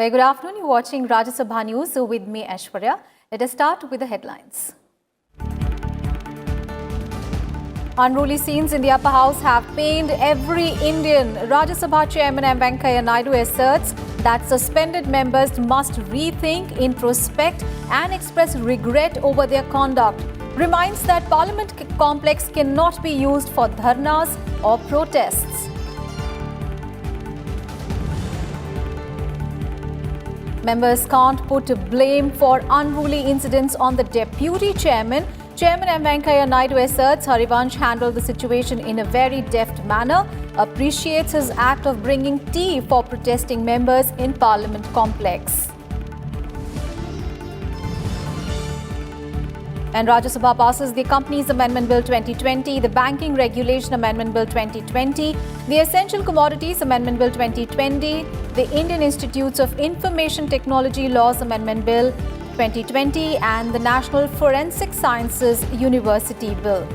Very good afternoon. You're watching Rajya Sabha News with me, Aishwarya. Let us start with the headlines. Unruly scenes in the upper house have pained every Indian. Rajya Sabha Chairman Venkaiah Naidu asserts that suspended members must rethink, introspect and express regret over their conduct. Reminds that Parliament complex cannot be used for dharnas or protests. Members can't put blame for unruly incidents on the Deputy Chairman. Chairman Venkaiah Naidu asserts Harivansh handled the situation in a very deft manner, appreciates his act of bringing tea for protesting members in Parliament complex. And Rajya Sabha passes the Companies Amendment Bill 2020, the Banking Regulation Amendment Bill 2020, the Essential Commodities Amendment Bill 2020, the Indian Institutes of Information Technology Laws Amendment Bill 2020 and the National Forensic Sciences University Bill.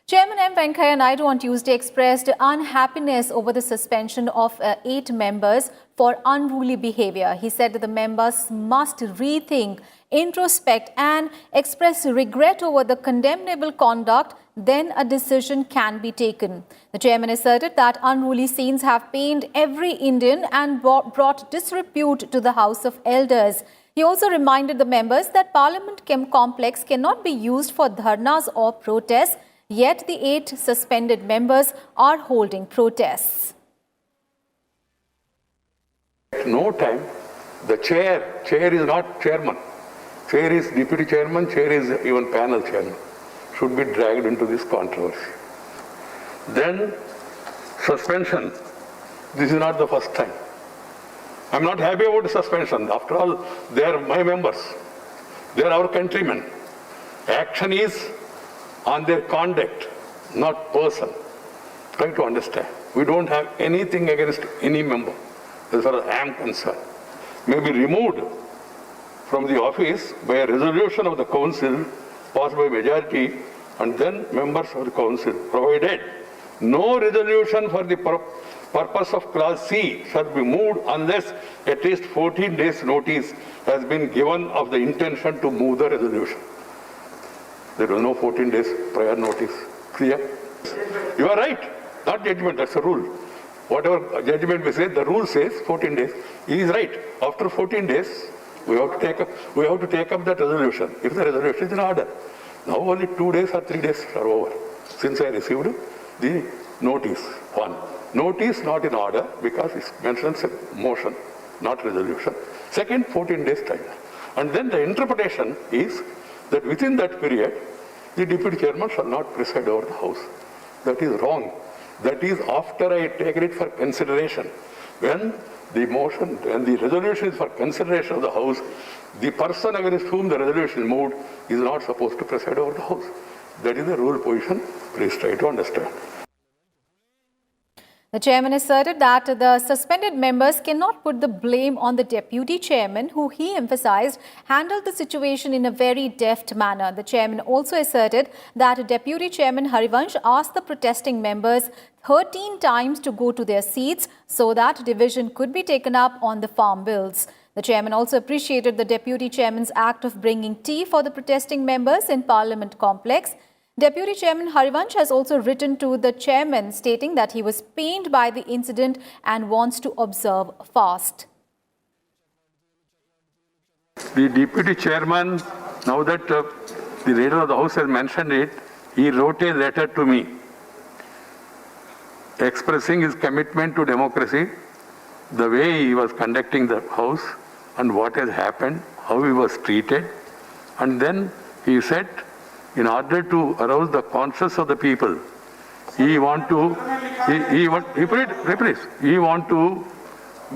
Chairman Venkaiah Naidu on Tuesday expressed unhappiness over the suspension of 8 members for unruly behavior. He said that the members must rethink, introspect and express regret over the condemnable conduct, then a decision can be taken. The chairman asserted that unruly scenes have pained every Indian and brought disrepute to the House of Elders. He also reminded the members that Parliament complex cannot be used for dharnas or protests, yet the 8 suspended members are holding protests. At no time, the chair is not chairman. Chair is deputy chairman, chair is even panel chairman, should be dragged into this controversy. Then suspension, this is not the first time. I'm not happy about the suspension. After all, they are my members. They are our countrymen. Action is on their conduct, not person. Try to understand. We don't have anything against any member, as far as I am concerned. May be removed from the office by a resolution of the council passed by majority and then members of the council, provided no resolution for the purpose of clause C shall be moved unless at least 14 days notice has been given of the intention to move the resolution. There was no 14 days prior notice. Clear? You are right. Not judgment, that's a rule. Whatever judgment we say, the rule says 14 days. He is right. After 14 days, we have to take up that resolution. If the resolution is in order. Now only 2 days or 3 days are over since I received the notice. One, notice not in order because it mentions a motion, not resolution. Second, 14 days time. And then the interpretation is that within that period, the deputy chairman shall not preside over the house. That is wrong. That is after I take it for consideration. When the motion and the resolution is for consideration of the house, the person against whom the resolution is moved is not supposed to preside over the house. That is the rule position. Please try to understand. The chairman asserted that the suspended members cannot put the blame on the deputy chairman, who he emphasized handled the situation in a very deft manner. The chairman also asserted that deputy chairman Harivansh asked the protesting members 13 times to go to their seats so that division could be taken up on the farm bills. The chairman also appreciated the deputy chairman's act of bringing tea for the protesting members in Parliament complex. Deputy Chairman Harivansh has also written to the chairman stating that he was pained by the incident and wants to observe fast. The deputy chairman, now that the leader of the house has mentioned it, he wrote a letter to me expressing his commitment to democracy, the way he was conducting the house and what has happened, how he was treated. And then he said, in order to arouse the conscience of the people, he want to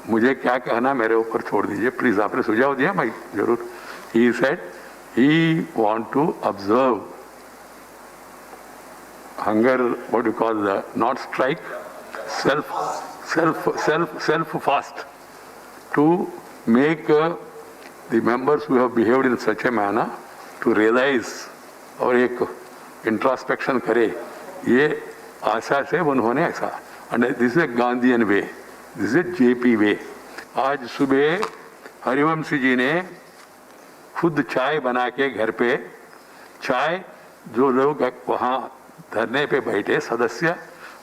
मुझे क्या कहना मेरे ऊपर छोड़ दीजिए please आपने सुझाव दिया मैं जरूर. He said he want to observe hunger, what you call the not strike, self fast to make the members who have behaved in such a manner to realize और एक इंट्रोस्पेक्शन करे. ये आशा से उन्होंने ऐसा, this is Gandhian way, this is JP way. आज सुबह हरिवंश जी ने खुद चाय बना के घर पे, चाय जो लोग वहाँ धरने पे बैठे सदस्य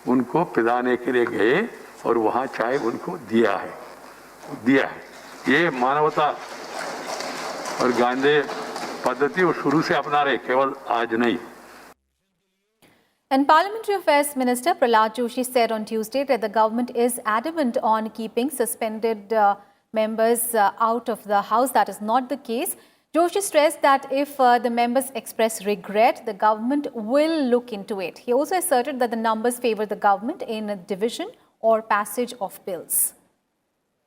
उनको पिलाने के लिए गए और वहाँ चाय उनको दिया है। ये मानवता और गांधी पद्धति वो शुरू से अपना रहे, केवल आज नहीं। And Parliamentary Affairs Minister Prahlad Joshi said on Tuesday that the government is adamant on keeping suspended members out of the House. That is not the case. Joshi stressed that if the members express regret, the government will look into it. He also asserted that the numbers favor the government in a division or passage of bills.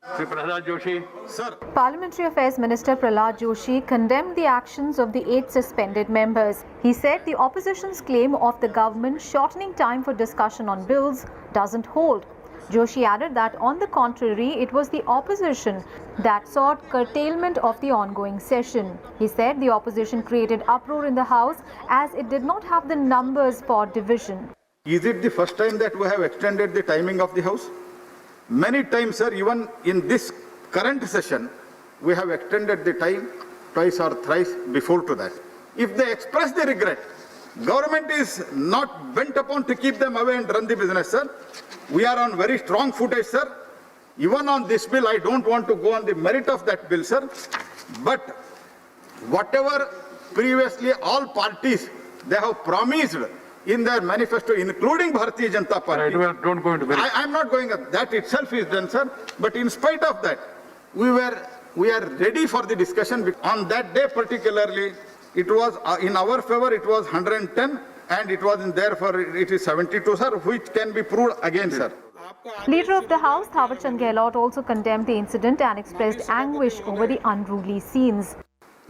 Prahlad Joshi. Sir. Parliamentary Affairs Minister Prahlad Joshi condemned the actions of the 8 suspended members. He said the opposition's claim of the government shortening time for discussion on bills doesn't hold. Joshi added that on the contrary, it was the opposition that sought curtailment of the ongoing session. He said the opposition created uproar in the House as it did not have the numbers for division. Is it the first time that we have extended the timing of the House? Many times, sir, even in this current session, we have extended the time twice or thrice before to that. If they express the regret, government is not bent upon to keep them away and run the business, sir. We are on very strong footage, sir. Even on this bill, I don't want to go on the merit of that bill, sir. But whatever previously all parties, they have promised in their manifesto, including Bharatiya Janata Party. Don't go into merit. I'm not going, that itself is done, sir. But in spite of that, we are ready for the discussion. On that day particularly, it was in our favor, it was 110, and it was in there for it is 72, sir, which can be proved again, sir. Leader of the House, Thawar Chand Gehlot, also condemned the incident and expressed anguish over the unruly scenes.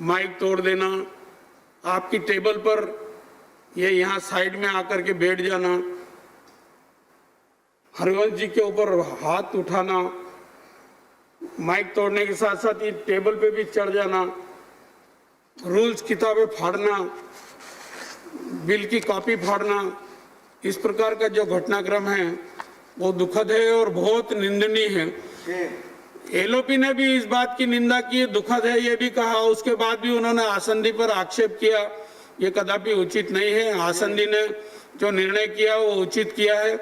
Mic तोड़ देना, आपकी table पर ये यहाँ side में आकर के बैठ जाना, हरिवंश जी के ऊपर हाथ उठाना, माइक तोड़ने के साथ साथ ये टेबल पे भी चढ़ जाना, रूल्स किताबें फाड़ना, बिल की कॉपी फाड़ना, इस प्रकार का जो घटनाक्रम है वो दुखद है और बहुत निंदनीय है। एलओपी ने भी इस बात की निंदा की, दुखद है ये भी कहा, उसके बाद भी उन्होंने आसंदी पर आक्षेप किया, ये कदापि उचित नहीं है। आसंदी ने जो निर्णय किया वो उचित किया है।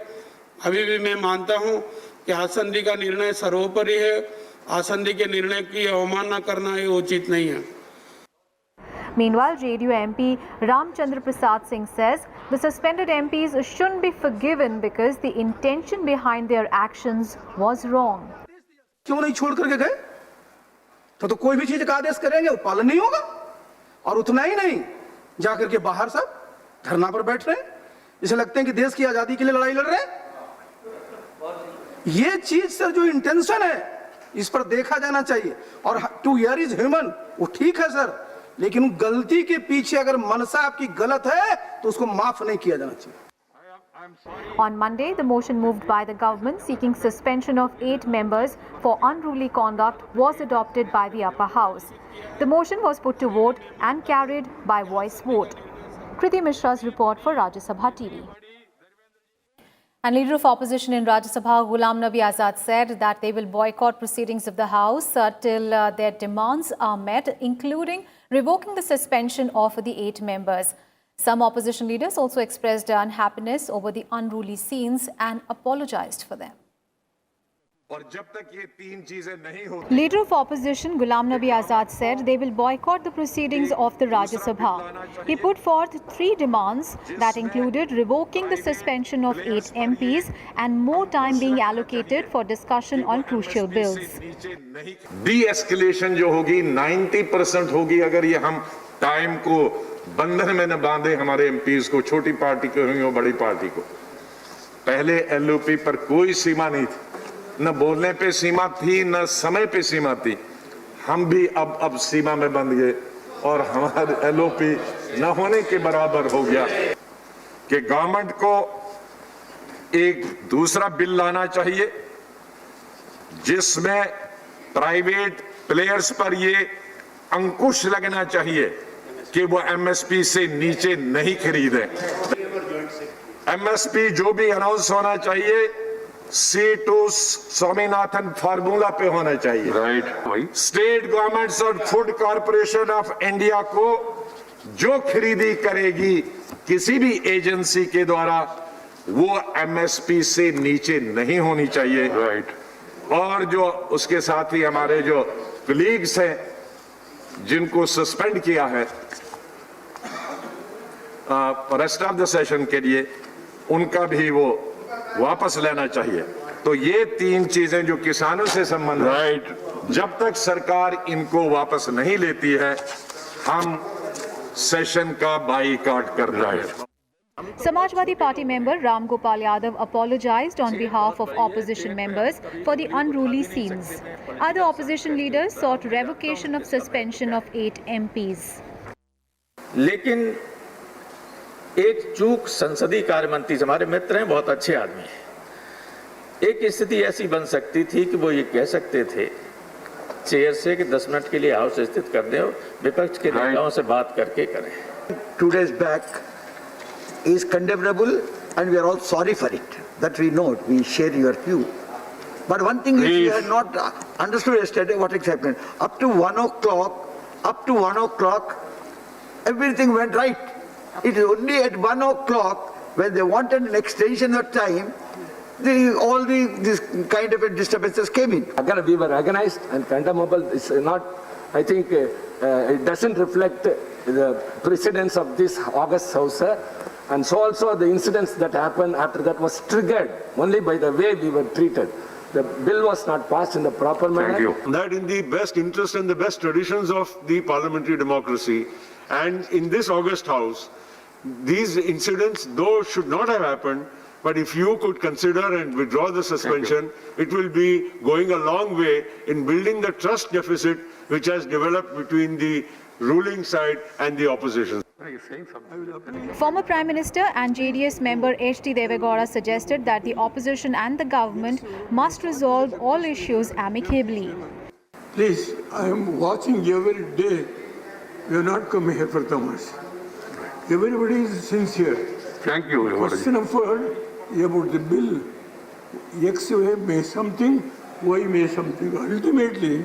अभी भी मैं मानता हूं कि आसंदी का निर्णय सर्वोपरि है, आसंदी के निर्णय की अवमानना करना ये उचित नहीं है। Meanwhile, JDU MP Ramchandra Prasad Singh says the suspended MPs shouldn't be forgiven because the intention behind their actions was wrong. क्यों नहीं छोड़ करके गए? तो कोई भी चीज का आदेश करेंगे वो पालन नहीं होगा। और उतना ही नहीं, जाकर के बाहर सब धरना पर बैठ रहे हैं, इसे लगते हैं कि देश की आजादी के लिए लड़ाई लड़ रहे हैं। ये चीज सर जो इंटेंशन है इस पर देखा जाना चाहिए। और टू हियर इज ह्यूमन, वो ठीक है सर, लेकिन गलती के पीछे अगर मनसा आपकी गलत है तो उसको माफ नहीं किया जाना चाहिए। On Monday, the motion moved by the government seeking suspension of 8 members for unruly conduct was adopted by the upper house. The motion was put to vote and carried by voice vote. Kriti Mishra's report for Rajya Sabha TV. And Leader of Opposition in Rajya Sabha, Ghulam Nabi Azad, said that they will boycott proceedings of the House till their demands are met, including revoking the suspension of the 8 members. Some opposition leaders also expressed unhappiness over the unruly scenes and apologized for them. और जब तक ये 3 चीजें नहीं होती, Leader of Opposition Ghulam Nabi Azad said they will boycott the proceedings of the Rajya Sabha. He put forth 3 demands that included revoking the suspension of 8 MPs and more time being allocated for discussion on crucial bills. de-escalation जो होगी 90% होगी अगर ये हम time को बंधन में न बांधे हमारे एमपीज को, छोटी पार्टी को हो बड़ी पार्टी को। पहले एलओपी पर कोई सीमा नहीं थी, न बोलने पे सीमा थी, न समय पे सीमा थी। हम भी अब सीमा में बंध गए और हमारे एलओपी न होने के बराबर हो गया कि गवर्नमेंट को एक दूसरा बिल लाना चाहिए जिसमें प्राइवेट प्लेयर्स पर ये अंकुश लगना चाहिए कि वो एमएसपी से नीचे नहीं खरीदें। एमएसपी जो भी अनाउंस होना चाहिए C2 स्वामीनाथन फार्मूला पे होना चाहिए। राइट, वही स्टेट गवर्नमेंट्स और फूड कॉरपोरेशन ऑफ इंडिया को जो खरीदी करेगी किसी भी एजेंसी के द्वारा वो एमएसपी से नीचे नहीं होनी चाहिए। राइट। और जो उसके साथ ही हमारे जो कलीग्स हैं जिनको सस्पेंड किया है रेस्ट ऑफ द सेशन के लिए, उनका भी वो वापस लेना चाहिए। तो ये तीन चीजें जो किसानों से संबंधित, राइट, जब तक सरकार इनको वापस नहीं लेती है हम सेशन का बाईकाट कर रहे हैं। Samajwadi Party member Ram Gopal Yadav apologized on behalf of opposition members for the unruly scenes. Other opposition leaders sought revocation of suspension of 8 MPs. लेकिन एक चूक संसदीय कार्य मंत्री हमारे मित्र हैं, बहुत अच्छे आदमी हैं। एक स्थिति ऐसी बन सकती थी कि वो ये कह सकते थे चेयर से कि 10 मिनट के लिए हाउस स्थित कर दें और विपक्ष के नेताओं से बात करके करें। 2 days back is condemnable and we are all sorry for it. That we know, we share your view. But one thing which we had not understood yesterday, what has happened. Up to 1 o'clock, everything went right. It is only at 1 o'clock when they wanted an extension of time, all this kind of disturbances came in. Again, we were recognized and condemnable. It's not, I think, it doesn't reflect the precedence of this August House. And so also the incidents that happened after that was triggered only by the way we were treated. The bill was not passed in the proper manner. Thank you. That in the best interest and the best traditions of the parliamentary democracy, and in this August House, these incidents, though should not have happened, but if you could consider and withdraw the suspension, it will be going a long way in building the trust deficit which has developed between the ruling side and the opposition. Former Prime Minister and JDS member H.D. Devegowda suggested that the opposition and the government must resolve all issues amicably. Please, I am watching every day. We are not coming here for tamash. Everybody is sincere. Thank you. Question of word about the bill. X way may something, Y may something. Ultimately,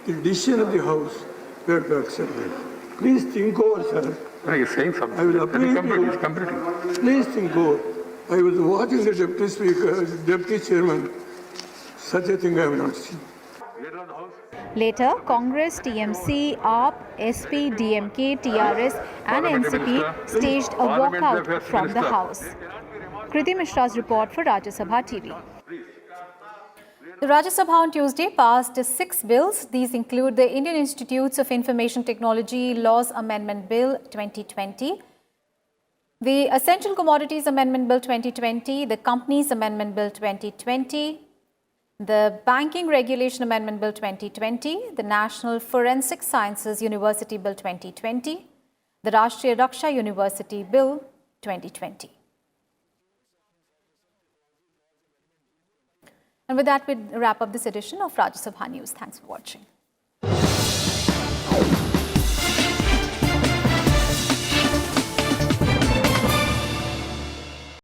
the decision of the House we have to accept it. Please think over, sir. He's saying something. I will appreciate you. He's completing. Please think over. I was watching the Deputy Speaker, Deputy Chairman. Such a thing I have not seen. Later, Congress, TMC, AAP, SP, DMK, TRS and NCP staged a walkout from the House. Kriti Mishra's report for Rajya Sabha TV. The Rajya Sabha on Tuesday passed 6 bills. These include the Indian Institutes of Information Technology Laws Amendment Bill 2020, the Essential Commodities Amendment Bill 2020, the Companies Amendment Bill 2020, the Banking Regulation Amendment Bill 2020, the National Forensic Sciences University Bill 2020, the Rashtriya Raksha University Bill 2020. And with that, we wrap up this edition of Rajya Sabha News. Thanks for watching.